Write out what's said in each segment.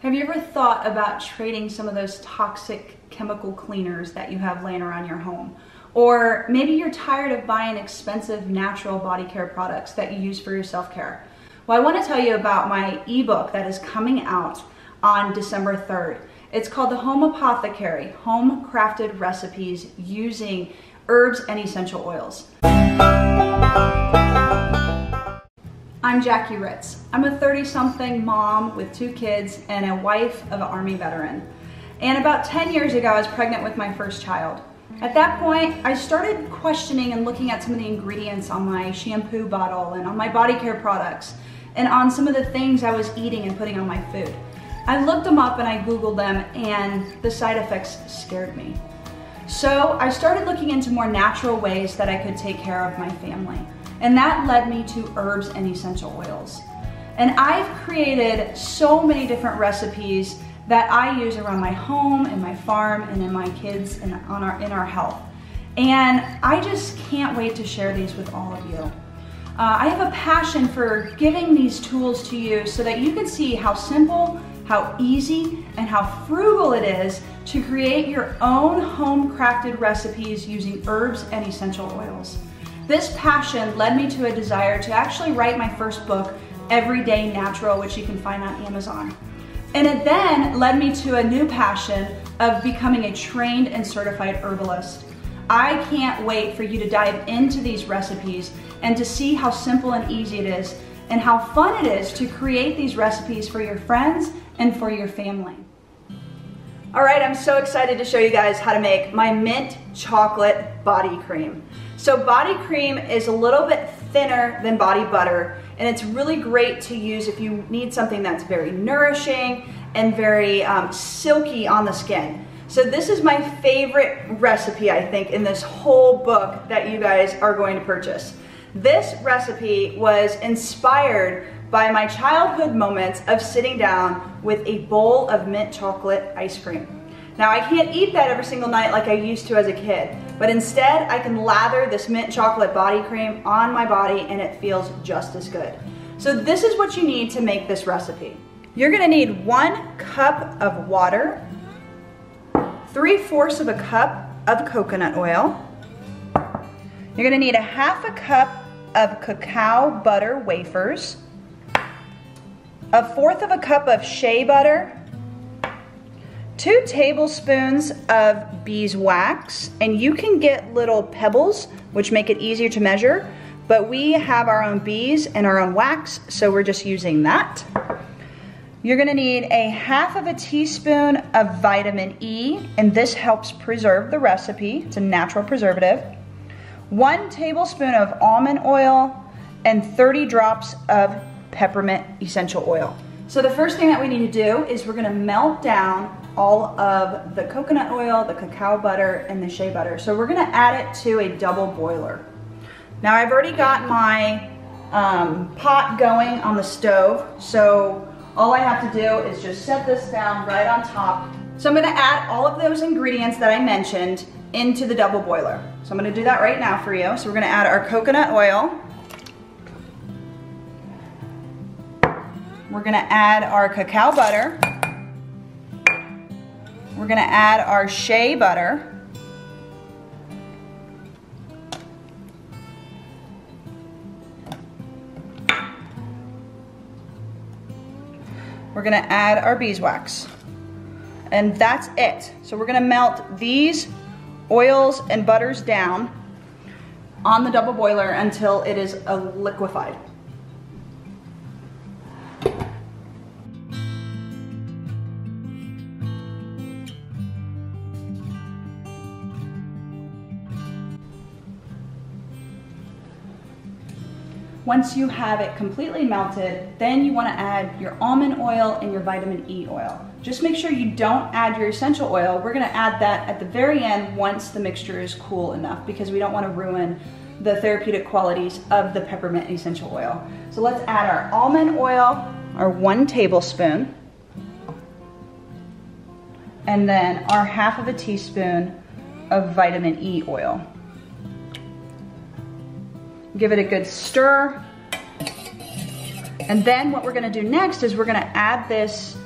Have you ever thought about trading some of those toxic chemical cleaners that you have laying around your home? Or maybe you're tired of buying expensive natural body care products that you use for your self-care. Well, I want to tell you about my ebook that is coming out on December 3rd. It's called the Home Apothecary, Home Crafted Recipes Using Herbs and Essential Oils. I'm Jackie Ritz. I'm a 30-something mom with 2 kids and a wife of an Army veteran. And about 10 years ago, I was pregnant with my first child. At that point, I started questioning and looking at some of the ingredients on my shampoo bottle and on my body care products and on some of the things I was eating and putting on my food. I looked them up and I Googled them, and the side effects scared me. So I started looking into more natural ways that I could take care of my family. And that led me to herbs and essential oils. And I've created so many different recipes that I use around my home and my farm and in my kids and in our health. And I just can't wait to share these with all of you. I have a passion for giving these tools to you so that you can see how simple, how easy, and how frugal it is to create your own home crafted recipes using herbs and essential oils. This passion led me to a desire to actually write my first book, Everyday Natural, which you can find on Amazon. And it then led me to a new passion of becoming a trained and certified herbalist. I can't wait for you to dive into these recipes and to see how simple and easy it is and how fun it is to create these recipes for your friends and for your family. All right, I'm so excited to show you guys how to make my mint chocolate body cream. So body cream is a little bit thinner than body butter, and it's really great to use if you need something that's very nourishing and very silky on the skin. So this is my favorite recipe, I think, in this whole book that you guys are going to purchase. This recipe was inspired by my childhood moments of sitting down with a bowl of mint chocolate ice cream. Now, I can't eat that every single night like I used to as a kid, but instead I can lather this mint chocolate body cream on my body and it feels just as good. So this is what you need to make this recipe. You're gonna need 1 cup of water, 3/4 of a cup of coconut oil. You're gonna need 1/2 cup of cacao butter wafers, 1/4 cup of shea butter, 2 tablespoons of beeswax, and you can get little pebbles, which make it easier to measure, but we have our own bees and our own wax, so we're just using that. You're gonna need 1/2 teaspoon of vitamin E, and this helps preserve the recipe. It's a natural preservative. 1 tablespoon of almond oil, and 30 drops of peppermint essential oil. So the first thing that we need to do is we're gonna melt down all of the coconut oil, the cacao butter, and the shea butter. So we're gonna add it to a double boiler. Now I've already got my pot going on the stove, so all I have to do is just set this down right on top. So I'm gonna add all of those ingredients that I mentioned into the double boiler. So I'm gonna do that right now for you. So we're gonna add our coconut oil. We're gonna add our cacao butter. We're gonna add our shea butter. We're gonna add our beeswax. And that's it. So we're gonna melt these oils and butters down on the double boiler until it is liquefied. Once you have it completely melted, then you want to add your almond oil and your vitamin E oil. Just make sure you don't add your essential oil. We're going to add that at the very end once the mixture is cool enough, because we don't want to ruin the therapeutic qualities of the peppermint essential oil. So let's add our almond oil, our 1 tablespoon, and then our 1/2 teaspoon of vitamin E oil. Give it a good stir. And then what we're gonna do next is we're gonna add this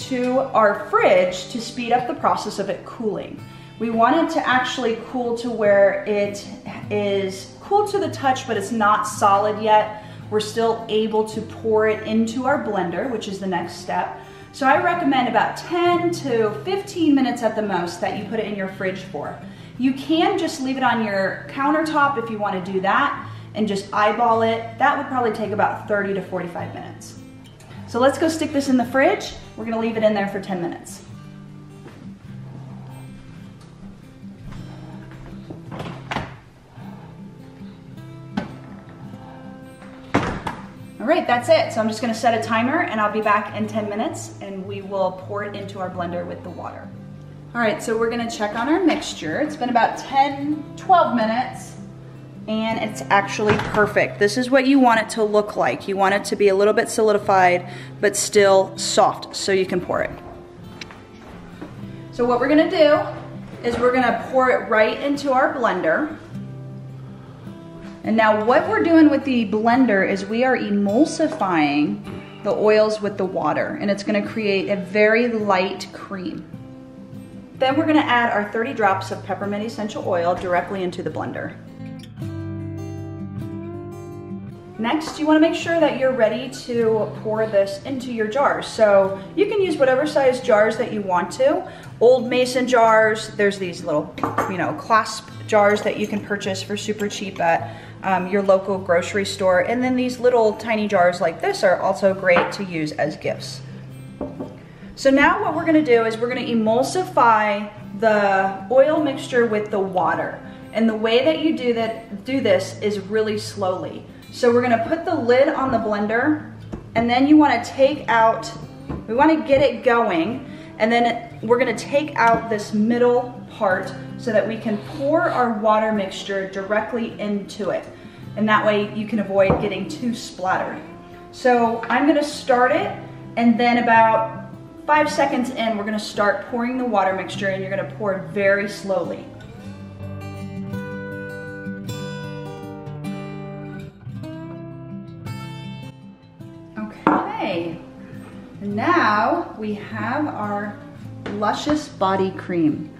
to our fridge to speed up the process of it cooling. We want it to actually cool to where it is cool to the touch, but it's not solid yet. We're still able to pour it into our blender, which is the next step. So I recommend about 10 to 15 minutes at the most that you put it in your fridge for. You can just leave it on your countertop if you want to do that and just eyeball it. That would probably take about 30 to 45 minutes. So let's go stick this in the fridge. We're gonna leave it in there for 10 minutes. All right, that's it. So I'm just gonna set a timer and I'll be back in 10 minutes and we will pour it into our blender with the water. All right, so we're gonna check on our mixture. It's been about 10, 12 minutes and it's actually perfect. This is what you want it to look like. You want it to be a little bit solidified, but still soft so you can pour it. So what we're gonna do is we're gonna pour it right into our blender. And now what we're doing with the blender is we are emulsifying the oils with the water, and it's gonna create a very light cream. Then we're gonna add our 30 drops of peppermint essential oil directly into the blender. Next, you wanna make sure that you're ready to pour this into your jars. So you can use whatever size jars that you want to. Old mason jars, there's these little, clasp jars that you can purchase for super cheap at your local grocery store. And then these little tiny jars like this are also great to use as gifts. So now what we're gonna do is we're gonna emulsify the oil mixture with the water. And the way that you do this is really slowly. So we're gonna put the lid on the blender, and then you wanna we wanna get it going, and then we're gonna take out this middle part so that we can pour our water mixture directly into it. And that way you can avoid getting too splattered. So I'm gonna start it, and then about 5 seconds in, we're gonna start pouring the water mixture, and you're gonna pour it very slowly. Okay, now we have our luscious body cream.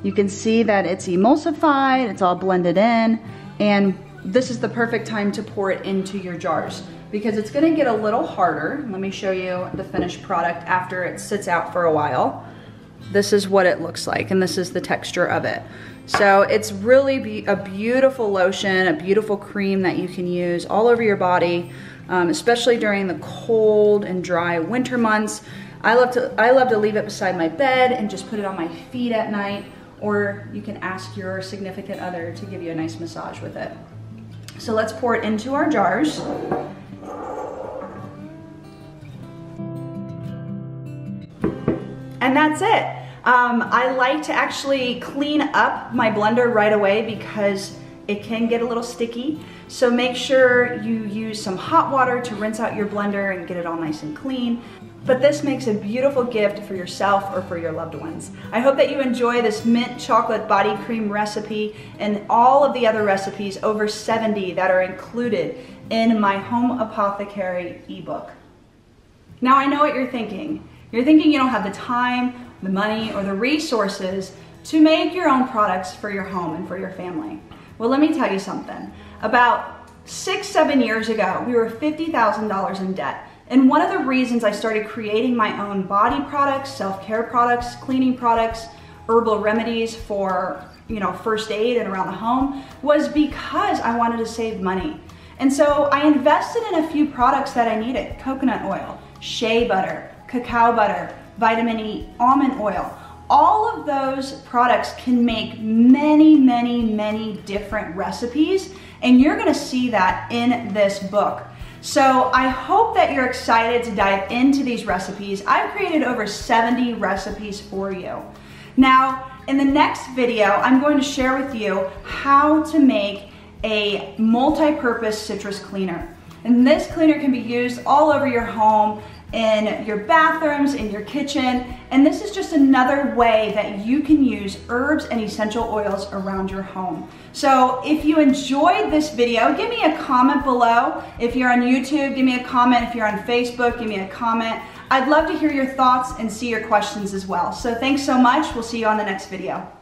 You can see that it's emulsified, it's all blended in, and this is the perfect time to pour it into your jars because it's gonna get a little harder. Let me show you the finished product after it sits out for a while. This is what it looks like, and this is the texture of it. So it's really a beautiful lotion, a beautiful cream that you can use all over your body, especially during the cold and dry winter months. I love to leave it beside my bed and just put it on my feet at night, or you can ask your significant other to give you a nice massage with it. So let's pour it into our jars. And that's it. I like to actually clean up my blender right away because it can get a little sticky. So make sure you use some hot water to rinse out your blender and get it all nice and clean. But this makes a beautiful gift for yourself or for your loved ones. I hope that you enjoy this mint chocolate body cream recipe and all of the other recipes, over 70 that are included in my Home Apothecary ebook. Now I know what you're thinking. You're thinking you don't have the time, the money, or the resources to make your own products for your home and for your family. Well, let me tell you something. About 6-7 years ago, we were $50,000 in debt. And one of the reasons I started creating my own body products, self-care products, cleaning products, herbal remedies for, first aid and around the home was because I wanted to save money. And so I invested in a few products that I needed: coconut oil, shea butter, cacao butter, vitamin E, almond oil. All of those products can make many, many, many different recipes, and you're gonna see that in this book. So I hope that you're excited to dive into these recipes. I've created over 70 recipes for you. Now, in the next video, I'm going to share with you how to make a multi-purpose citrus cleaner. And this cleaner can be used all over your home in your bathrooms, in your kitchen, and this is just another way that you can use herbs and essential oils around your home. So if you enjoyed this video, give me a comment below. If you're on YouTube, give me a comment. If you're on Facebook, give me a comment. I'd love to hear your thoughts and see your questions as well. So thanks so much. We'll see you on the next video.